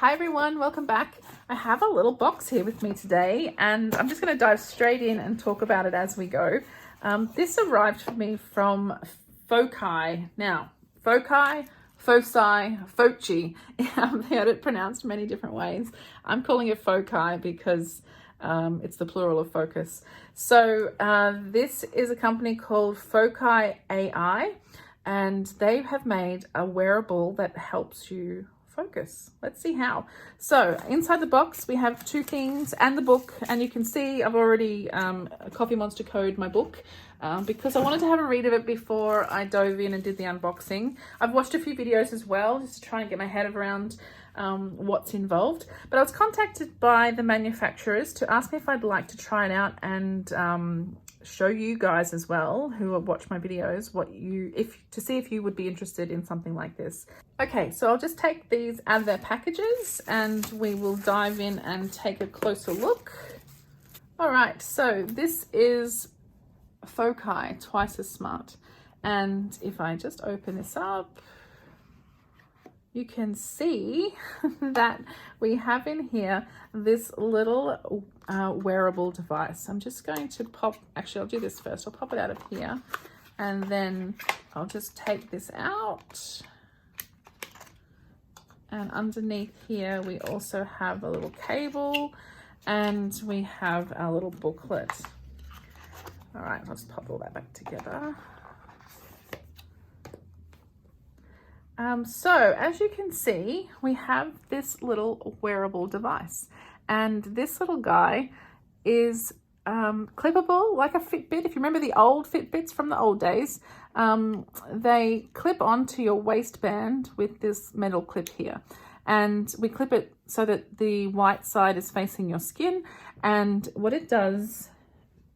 Hi everyone, welcome back. I have a little box here with me today and I'm just going to dive straight in and talk about it as we go. This arrived for me from Foci. Now, Foci, Foci, I've heard it pronounced many different ways. I'm calling it Foci because it's the plural of focus. So this is a company called Foci AI and they have made a wearable that helps you focus. Let's see how. So inside the box we have two things and the book, and you can see I've already Coffee Monster code my book because I wanted to have a read of it before I dove in and did the unboxing. I've watched a few videos as well just to try and get my head around what's involved, but I was contacted by the manufacturers to ask me if I'd like to try it out and show you guys as well who watch my videos to see if you would be interested in something like this. Okay, so I'll just take these out of their packages and we will dive in and take a closer look. All right, so this is Foci Twice as Smart, and if I just open this up, you can see that we have in here this little wearable device. I'm just going to I'll do this first. I'll pop it out of here and then I'll just take this out. And underneath here, we also have a little cable and we have our little booklet. All right, let's pop all that back together. So as you can see, we have this little wearable device, and this little guy is clippable like a Fitbit. If you remember the old Fitbits from the old days, they clip onto your waistband with this metal clip here, and we clip it so that the white side is facing your skin. And what it does,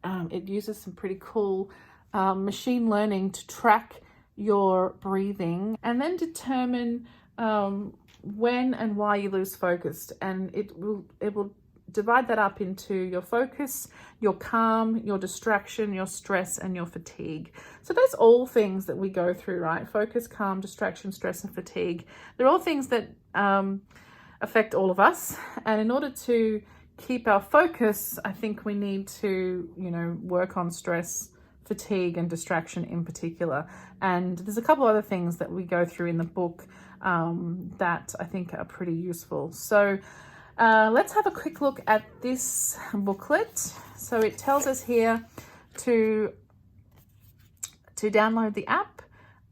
it uses some pretty cool machine learning to track your breathing and then determine when and why you lose focus, and it will divide that up into your focus, your calm, your distraction, your stress, and your fatigue. So that's all things that we go through, right? Focus, calm, distraction, stress, and fatigue. They're all things that affect all of us, and in order to keep our focus, I think we need to, work on stress, fatigue, and distraction in particular. And there's a couple other things that we go through in the book that I think are pretty useful. So let's have a quick look at this booklet. So it tells us here to download the app,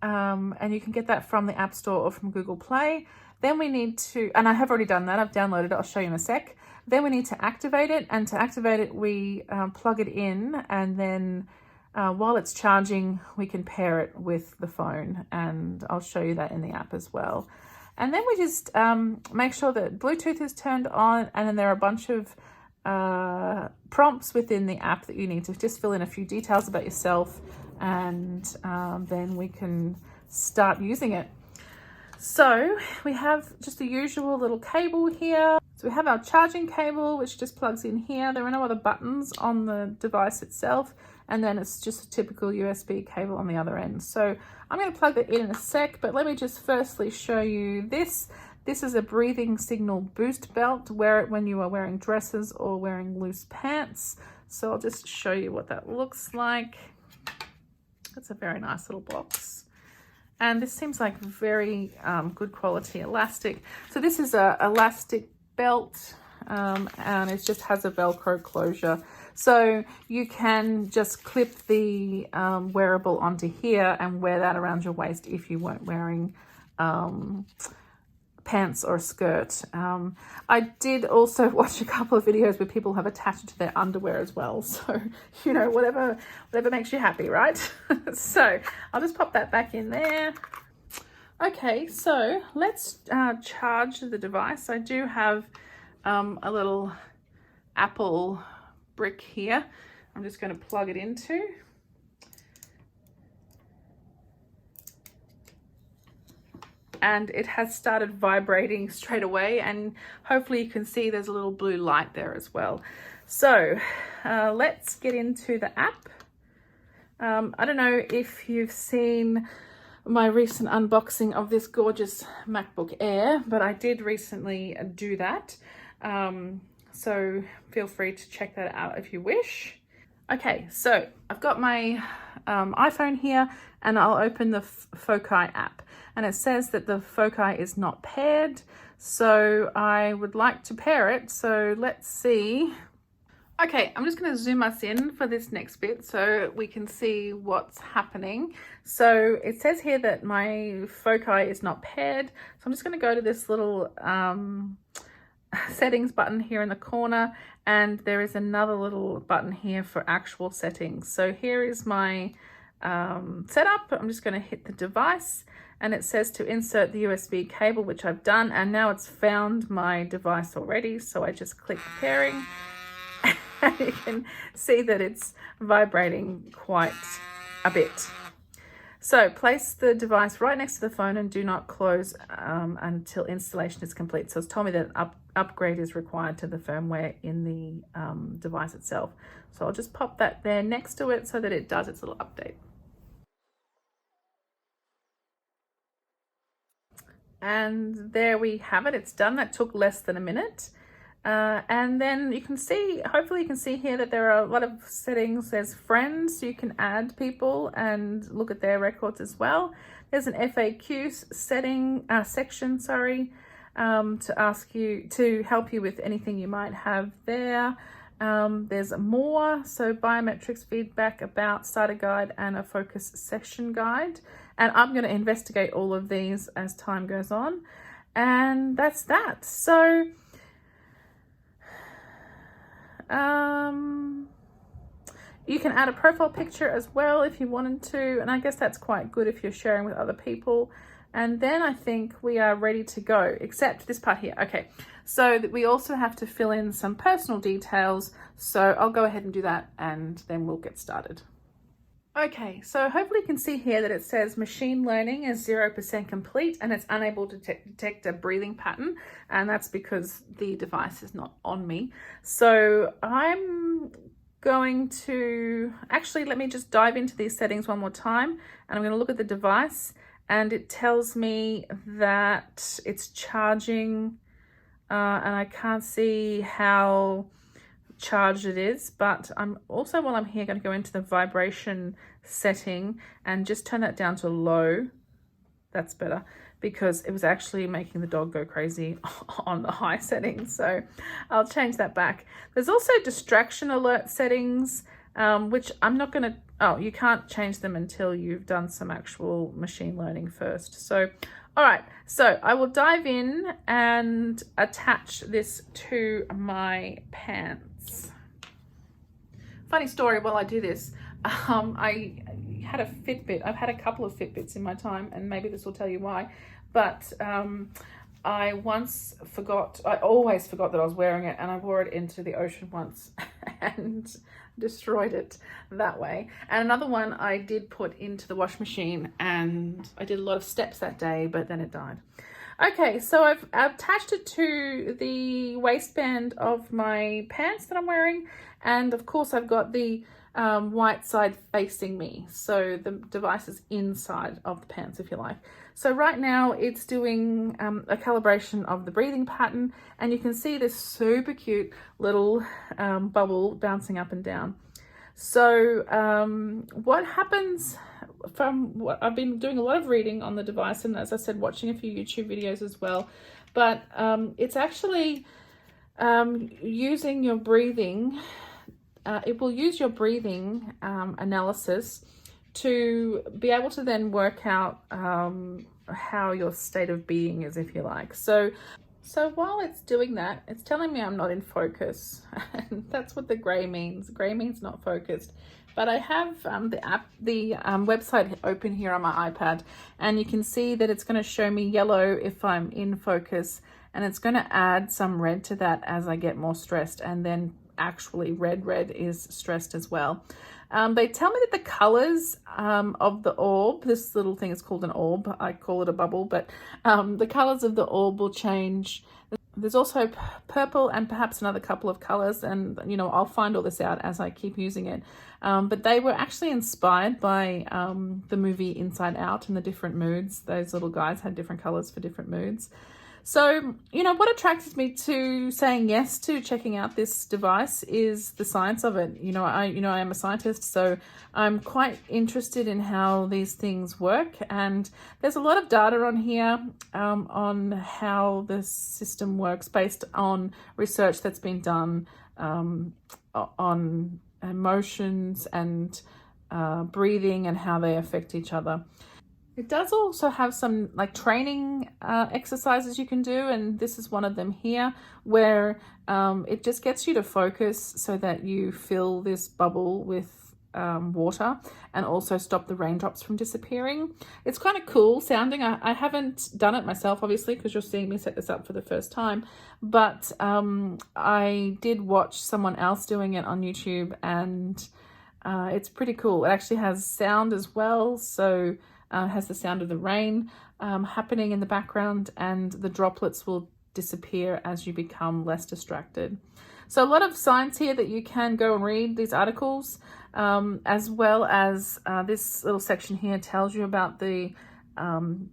and you can get that from the App Store or from Google Play. Then we need to, and I have already done that, I've downloaded it, I'll show you in a sec. Then we need to activate it, and to activate it we plug it in, and then while it's charging we can pair it with the phone, and I'll show you that in the app as well. And then we just make sure that Bluetooth is turned on, and then there are a bunch of prompts within the app that you need to just fill in a few details about yourself, and then we can start using it. So we have just the usual little cable here. So we have our charging cable, which just plugs in here. There are no other buttons on the device itself. And then it's just a typical USB cable on the other end. So I'm going to plug that in a sec, but let me just firstly show you this. This is a breathing signal boost belt. Wear it when you are wearing dresses or wearing loose pants. So I'll just show you what that looks like. It's a very nice little box. And this seems like very good quality elastic. So this is a elastic belt, and it just has a Velcro closure. So you can just clip the wearable onto here and wear that around your waist if you weren't wearing pants or a skirt. I did also watch a couple of videos where people have attached it to their underwear as well. So, whatever makes you happy, right? So I'll just pop that back in there. Okay, so let's charge the device. I do have a little Apple brick here. I'm just going to plug it into. And it has started vibrating straight away, and hopefully you can see there's a little blue light there as well. So let's get into the app. I don't know if you've seen my recent unboxing of this gorgeous MacBook Air, but I did recently do that. So feel free to check that out if you wish. Okay, so I've got my iPhone here, and I'll open the Foci app, and it says that the Foci is not paired, so I would like to pair it. So let's see. Okay, I'm just going to zoom us in for this next bit so we can see what's happening. So it says here that my Foci is not paired, so I'm just going to go to this little settings button here in the corner, and there is another little button here for actual settings. So here is my setup. I'm just going to hit the device, and it says to insert the USB cable, which I've done, and now it's found my device already. So I just click pairing, and you can see that it's vibrating quite a bit. So place the device right next to the phone and do not close until installation is complete. So it's told me that upgrade is required to the firmware in the device itself. So I'll just pop that there next to it so that it does its little update. And there we have it. It's done. That took less than a minute. And then you can see, hopefully you can see here that there are a lot of settings. There's friends, so you can add people and look at their records as well. There's an FAQ section, to ask you, to help you with anything you might have there. There's more, so biometrics, feedback, about, starter guide, and a focus session guide. And I'm going to investigate all of these as time goes on. And that's that. So you can add a profile picture as well if you wanted to, and I guess that's quite good if you're sharing with other people. And then I think we are ready to go, except this part here. Okay, so that we also have to fill in some personal details, so I'll go ahead and do that, and then we'll get started. Okay, so hopefully you can see here that it says machine learning is 0% complete, and it's unable to detect a breathing pattern, and that's because the device is not on me. So I'm going to, actually, let me just dive into these settings one more time, and I'm going to look at the device, and it tells me that it's charging, and I can't see how charged it is, but I'm also, while I'm here, going to go into the vibration setting and just turn that down to low. That's better, because it was actually making the dog go crazy on the high settings, so I'll change that back. There's also distraction alert settings, which I'm not going to, oh, you can't change them until you've done some actual machine learning first. So all right, so I will dive in and attach this to my pants. Funny story while I do this, I had a Fitbit. I've had a couple of Fitbits in my time, and maybe this will tell you why, but I always forgot that I was wearing it, and I wore it into the ocean once and destroyed it that way. And another one I did put into the wash machine, and I did a lot of steps that day, but then it died. Okay, so I've attached it to the waistband of my pants that I'm wearing, and of course I've got the white side facing me, so the device is inside of the pants, if you like. So right now it's doing a calibration of the breathing pattern, and you can see this super cute little bubble bouncing up and down. So what happens, from what I've been doing a lot of reading on the device, and as I said, watching a few YouTube videos as well, but it's actually using your breathing. It will use your breathing analysis to be able to then work out how your state of being is, if you like. So while it's doing that, it's telling me I'm not in focus, and that's what the gray means. Gray means not focused. But I have the website open here on my iPad, and you can see that it's going to show me yellow if I'm in focus, and it's going to add some red to that as I get more stressed, and then actually red is stressed as well. They tell me that the colors of the orb, this little thing is called an orb, I call it a bubble, but the colors of the orb will change there's also purple and perhaps another couple of colors, and I'll find all this out as I keep using it. But they were actually inspired by the movie Inside Out and the different moods. Those little guys had different colors for different moods. So, what attracted me to saying yes to checking out this device is the science of it. I am a scientist, so I'm quite interested in how these things work. And there's a lot of data on here on how the system works based on research that's been done on emotions and breathing and how they affect each other. It does also have some training exercises you can do, and this is one of them here, where it just gets you to focus so that you fill this bubble with water and also stop the raindrops from disappearing. It's kind of cool sounding. I haven't done it myself, obviously, because you're seeing me set this up for the first time, but I did watch someone else doing it on YouTube, and it's pretty cool. It actually has sound as well, so has the sound of the rain happening in the background, and the droplets will disappear as you become less distracted. So a lot of science here that you can go and read these articles, as well as this little section here tells you about the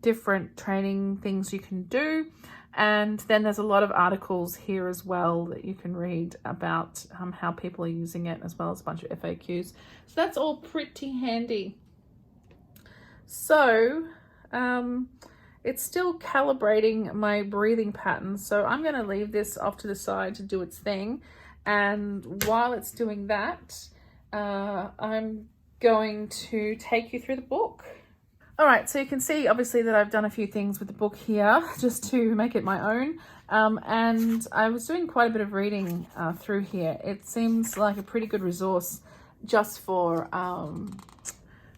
different training things you can do. And then there's a lot of articles here as well that you can read about how people are using it, as well as a bunch of FAQs. So that's all pretty handy. So it's still calibrating my breathing patterns, so I'm going to leave this off to the side to do its thing, and while it's doing that I'm going to take you through the book. All right, so you can see obviously that I've done a few things with the book here just to make it my own, and I was doing quite a bit of reading through here. It seems like a pretty good resource just for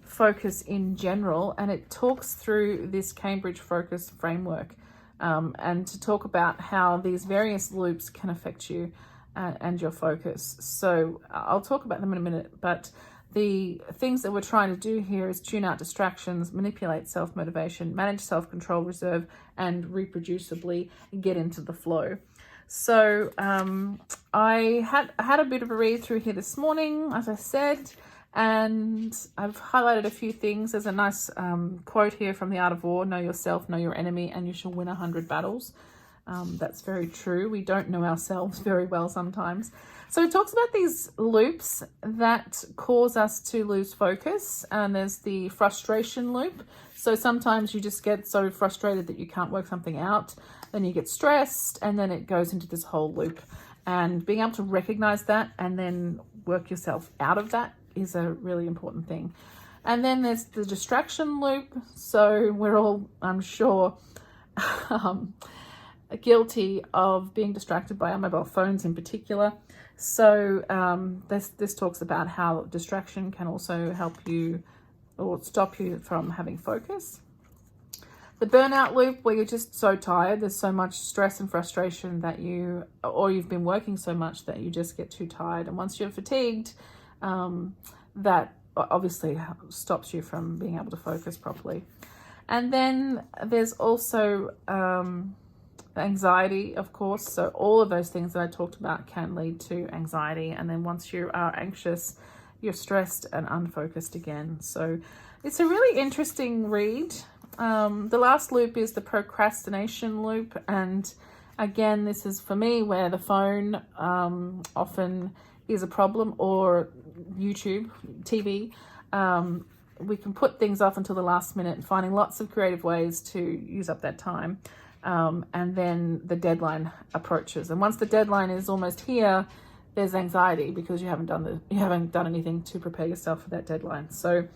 focus in general, and it talks through this Cambridge focus framework and to talk about how these various loops can affect you and your focus. So I'll talk about them in a minute, but the things that we're trying to do here is tune out distractions, manipulate self-motivation, manage self-control, reserve, and reproducibly get into the flow. So I had a bit of a read through here this morning, as I said, and I've highlighted a few things. There's a nice quote here from The Art of War: know yourself, know your enemy, and you shall win 100 battles. That's very true. We don't know ourselves very well sometimes. So it talks about these loops that cause us to lose focus, and there's the frustration loop. So sometimes you just get so frustrated that you can't work something out, then you get stressed, and then it goes into this whole loop. And being able to recognize that and then work yourself out of that is a really important thing. And then there's the distraction loop. So we're all, I'm sure, guilty of being distracted by our mobile phones in particular. So this talks about how distraction can also help you or stop you from having focus. The burnout loop, where you're just so tired, there's so much stress and frustration that you've been working so much that you just get too tired. And once you're fatigued, that obviously stops you from being able to focus properly. And then there's also anxiety, of course. So all of those things that I talked about can lead to anxiety. And then once you are anxious, you're stressed and unfocused again. So it's a really interesting read. The last loop is the procrastination loop. And again, this is for me where the phone often is a problem, or YouTube, TV. We can put things off until the last minute, finding lots of creative ways to use up that time. And then the deadline approaches. And once the deadline is almost here, there's anxiety because you haven't done anything to prepare yourself for that deadline. So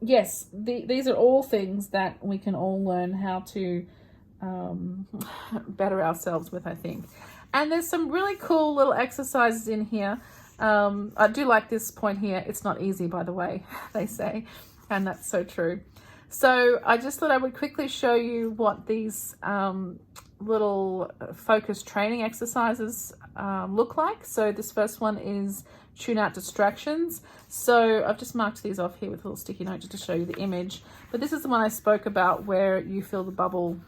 yes, these are all things that we can all learn how to better ourselves with, I think. And there's some really cool little exercises in here. I do like this point here. It's not easy, by the way, they say, and that's so true. So I just thought I would quickly show you what these little focus training exercises look like. So this first one is tune out distractions. So I've just marked these off here with a little sticky note just to show you the image. But this is the one I spoke about where you fill the bubble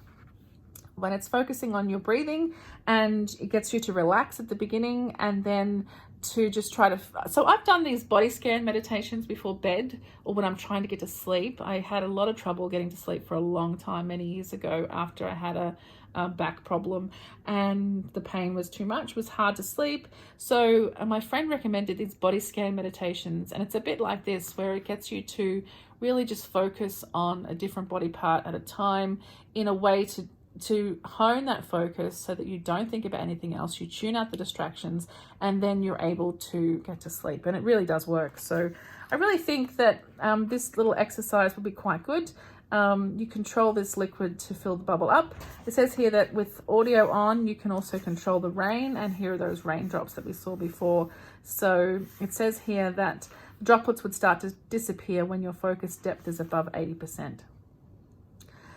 when it's focusing on your breathing, and it gets you to relax at the beginning, and then to just try to, so I've done these body scan meditations before bed or when I'm trying to get to sleep. I had a lot of trouble getting to sleep for a long time many years ago after I had a back problem, and the pain was too much, it was hard to sleep. So my friend recommended these body scan meditations, and it's a bit like this, where it gets you to really just focus on a different body part at a time in a way to hone that focus so that you don't think about anything else, you tune out the distractions, and then you're able to get to sleep. And it really does work. So I really think that this little exercise will be quite good. You control this liquid to fill the bubble up. It says here that with audio on, you can also control the rain, and here are those raindrops that we saw before. So it says here that droplets would start to disappear when your focus depth is above 80%.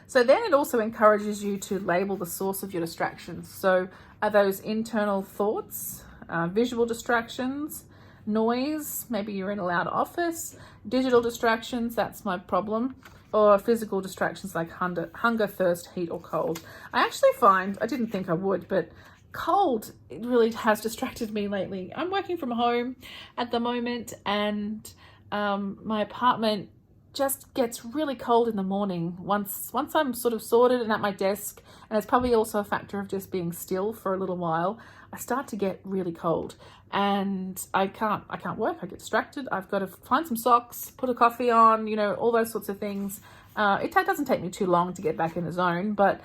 So then it also encourages you to label the source of your distractions. So are those internal thoughts, visual distractions, noise, maybe you're in a loud office, digital distractions, that's my problem, or physical distractions like hunger, thirst, heat, or cold. I actually find, I didn't think I would, but cold, it really has distracted me lately. I'm working from home at the moment, and my apartment just gets really cold in the morning once I'm sort of sorted and at my desk, and it's probably also a factor of just being still for a little while. I start to get really cold, and I can't work. I get distracted. I've got to find some socks, put a coffee on, you know, all those sorts of things. It doesn't take me too long to get back in the zone, but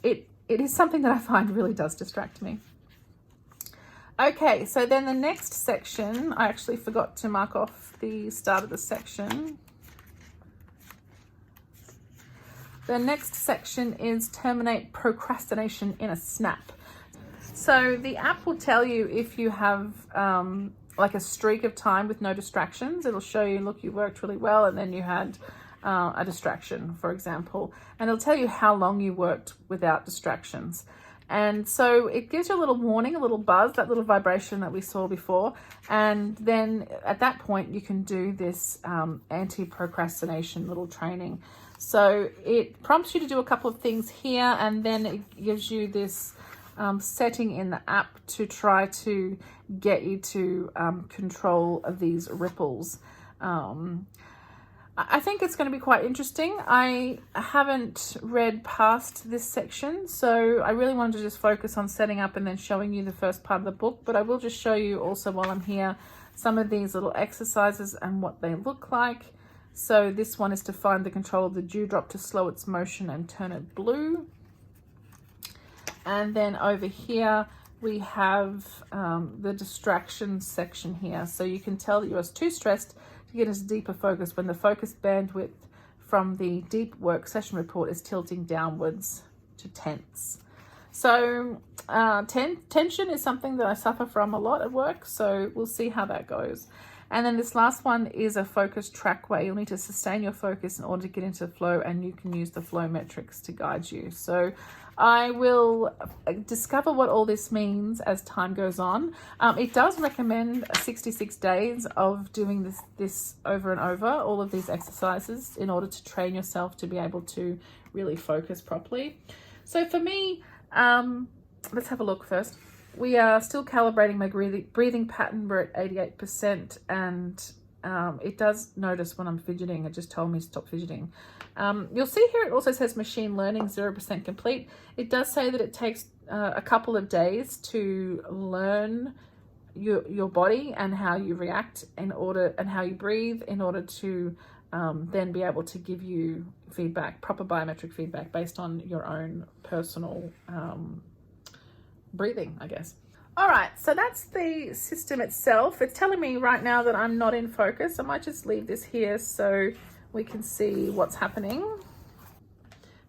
it is something that I find really does distract me. Okay, so then the next section, I actually forgot to mark off the start of the section. The next section is terminate procrastination in a snap. So the app will tell you if you have like a streak of time with no distractions. It'll show you, look, you worked really well, and then you had a distraction, for example, and it'll tell you how long you worked without distractions. And so it gives you a little warning, a little buzz, that little vibration that we saw before. And then at that point, you can do this anti-procrastination little training. So it prompts you to do a couple of things here, and then it gives you this setting in the app to try to get you to control these ripples. I think it's going to be quite interesting. I haven't read past this section, so I really wanted to just focus on setting up and then showing you the first part of the book, but I will just show you also while I'm here some of these little exercises and what they look like. So this one is to find the control of the dewdrop to slow its motion and turn it blue. And then over here we have the distraction section here. So you can tell that you're too stressed to get into deeper focus when the focus bandwidth from the deep work session report is tilting downwards to tense. So tension is something that I suffer from a lot at work, so we'll see how that goes. And then this last one is a focus track way. You'll need to sustain your focus in order to get into flow, and you can use the flow metrics to guide you. So I will discover what all this means as time goes on. It does recommend 66 days of doing this over and over, all of these exercises, in order to train yourself to be able to really focus properly. So for me, let's have a look first. We are still calibrating my breathing pattern. We're at 88%, and it does notice when I'm fidgeting. It just told me to stop fidgeting. You'll see here it also says machine learning 0% complete. It does say that it takes a couple of days to learn your body and how you react and how you breathe in order to then be able to give you feedback, proper biometric feedback based on your own personal breathing, I guess. All right, so that's the system itself. It's telling me right now that I'm not in focus. I might just leave this here so we can see what's happening.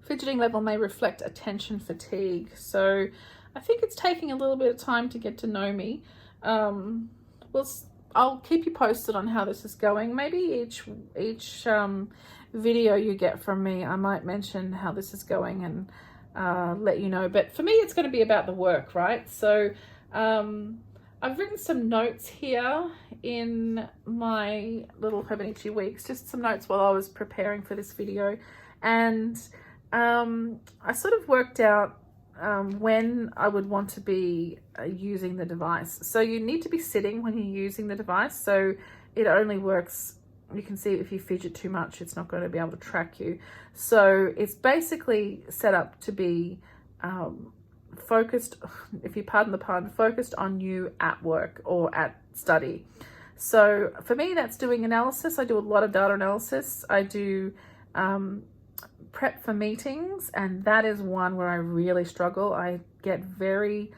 Fidgeting level may reflect attention fatigue. So I think it's taking a little bit of time to get to know me. I'll keep you posted on how this is going. Maybe each video you get from me, I might mention how this is going and let you know. But for me, it's going to be about the work, right? So I've written some notes here in my little Hobonichi weeks, just some notes while I was preparing for this video. And I sort of worked out when I would want to be using the device. So you need to be sitting when you're using the device. So it only works, you can see if you fidget too much, it's not going to be able to track you. So it's basically set up to be focused, if you pardon the pun, focused on you at work or at study. So for me, that's doing analysis. I do a lot of data analysis. I do prep for meetings, and that is one where I really struggle. I get very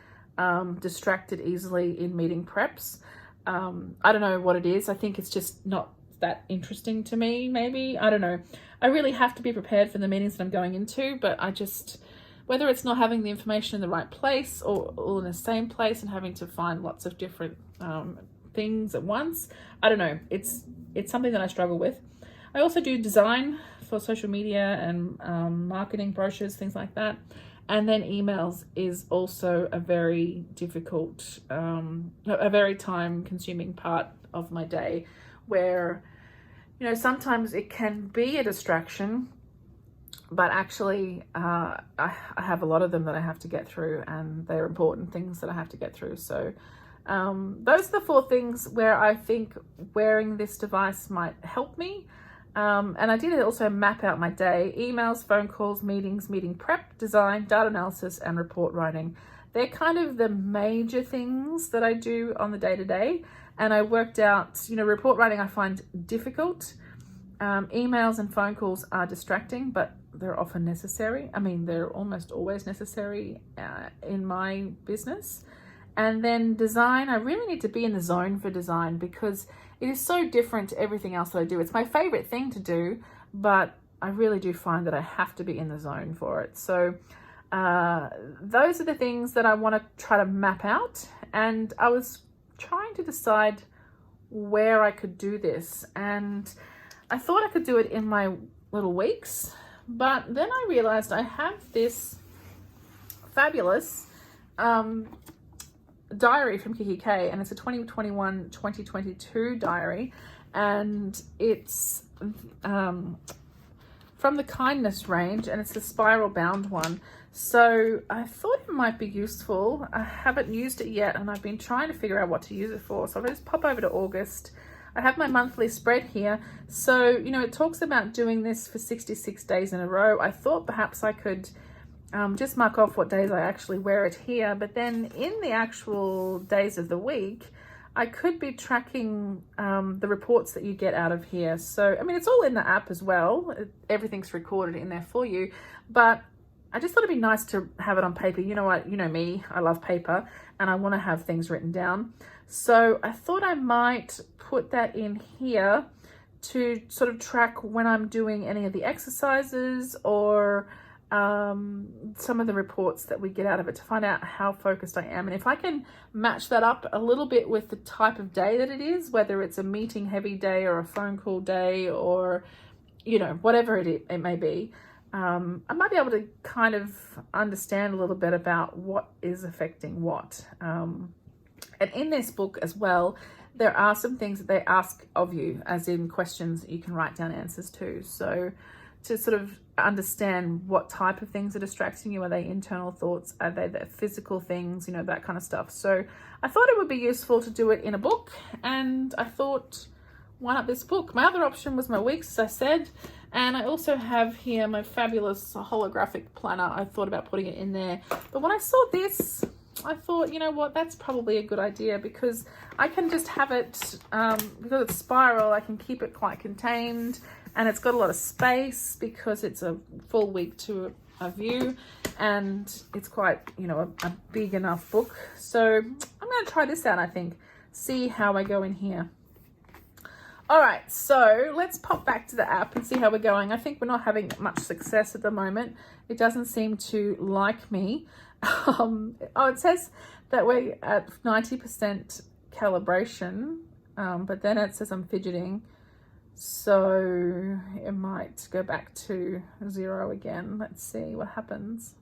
distracted easily in meeting preps. I don't know what it is. I think it's just not that interesting to me, maybe. I don't know. I really have to be prepared for the meetings that I'm going into, but I just, whether it's not having the information in the right place or all in the same place and having to find lots of different things at once, I don't know. It's something that I struggle with. I also do design for social media and marketing brochures, things like that. And then emails is also a very difficult, a very time consuming part of my day where, you know, sometimes it can be a distraction, but actually I have a lot of them that I have to get through, and they're important things that I have to get through. So those are the 4 things where I think wearing this device might help me. And I did also map out my day: emails, phone calls, meetings, meeting prep, design, data analysis, and report writing. They're kind of the major things that I do on the day-to-day. And I worked out, you know, report writing I find difficult. Emails and phone calls are distracting, but they're often necessary. I mean, they're almost always necessary in my business. And then design, I really need to be in the zone for design because it is so different to everything else that I do. It's my favorite thing to do, but I really do find that I have to be in the zone for it. So those are the things that I want to try to map out. And I was trying to decide where I could do this. And I thought I could do it in my little weeks, but then I realized I have this fabulous diary from Kiki K, and it's a 2021-2022 diary, and it's from the kindness range, and it's the spiral bound one. So I thought it might be useful. I haven't used it yet, and I've been trying to figure out what to use it for. So I'll just pop over to August. I have my monthly spread here. So, you know, it talks about doing this for 66 days in a row. I thought perhaps I could just mark off what days I actually wear it here, but then in the actual days of the week, I could be tracking the reports that you get out of here. So, I mean, it's all in the app as well. Everything's recorded in there for you, but I just thought it'd be nice to have it on paper. You know what, you know me, I love paper and I want to have things written down. So I thought I might put that in here to sort of track when I'm doing any of the exercises or some of the reports that we get out of it, to find out how focused I am. And if I can match that up a little bit with the type of day that it is, whether it's a meeting heavy day or a phone call day or, you know, whatever it may be, I might be able to kind of understand a little bit about what is affecting what. And in this book as well, there are some things that they ask of you, as in questions that you can write down answers to. So to sort of understand what type of things are distracting you. Are they internal thoughts? Are they the physical things? You know, that kind of stuff. So I thought it would be useful to do it in a book, and I thought, why not this book? My other option was my weeks, as I said, and I also have here my fabulous holographic planner. I thought about putting it in there, but when I saw this, I thought, you know what, that's probably a good idea, because I can just have it, because it's spiral, I can keep it quite contained, and it's got a lot of space because it's a full week to a view, and it's quite, you know, a big enough book. So I'm going to try this out, I think, see how I go in here. All right, so let's pop back to the app and see how we're going. I think we're not having much success at the moment. It doesn't seem to like me. Oh, it says that we're at 90% calibration, but then it says I'm fidgeting. So it might go back to 0 again. Let's see what happens.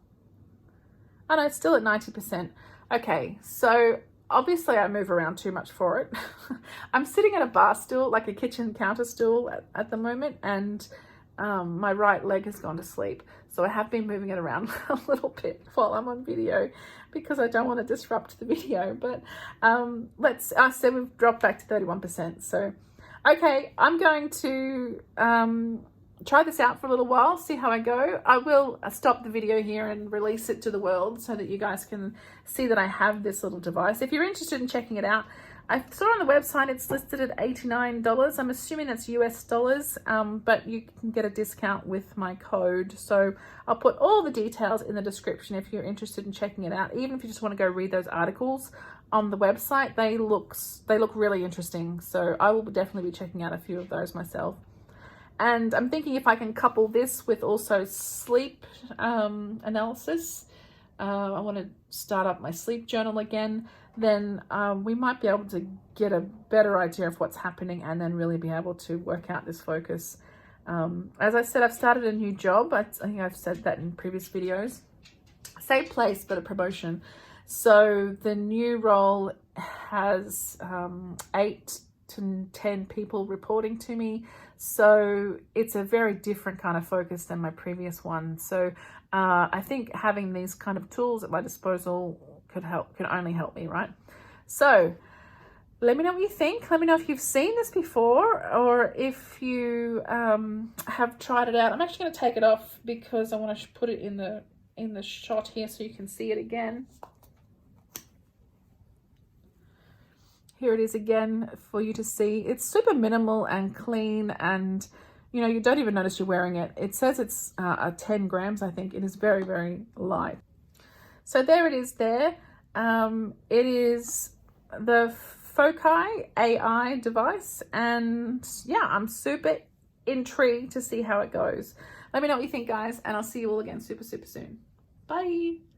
Oh no, it's still at 90%. Okay, so obviously I move around too much for it. I'm sitting at a bar stool, like a kitchen counter stool at the moment, and my right leg has gone to sleep. So I have been moving it around a little bit while I'm on video because I don't want to disrupt the video. But I said we've dropped back to 31%. So, okay, I'm going to try this out for a little while, see how I go. I will stop the video here and release it to the world so that you guys can see that I have this little device. If you're interested in checking it out, I saw on the website it's listed at $89. I'm assuming that's US dollars, but you can get a discount with my code. So I'll put all the details in the description if you're interested in checking it out. Even if you just want to go read those articles on the website, they look really interesting. So I will definitely be checking out a few of those myself. And I'm thinking if I can couple this with also sleep analysis, I want to start up my sleep journal again, then we might be able to get a better idea of what's happening and then really be able to work out this focus. As I said, I've started a new job. I think I've said that in previous videos. Same place, but a promotion. So the new role has 8 to 10 people reporting to me. So it's a very different kind of focus than my previous one. So I think having these kind of tools at my disposal could only help me, right? So let me know what you think. Let me know if you've seen this before or if you have tried it out. I'm actually going to take it off because I want to put it in the shot here so you can see it again. Here it is again for you to see. It's super minimal and clean, and you don't even notice you're wearing it. It says it's 10 grams, I think. It is very, very light. So there it is there. It is the Foci AI device, and yeah, I'm super intrigued to see how it goes. Let me know what you think, guys, and I'll see you all again super, super soon. Bye.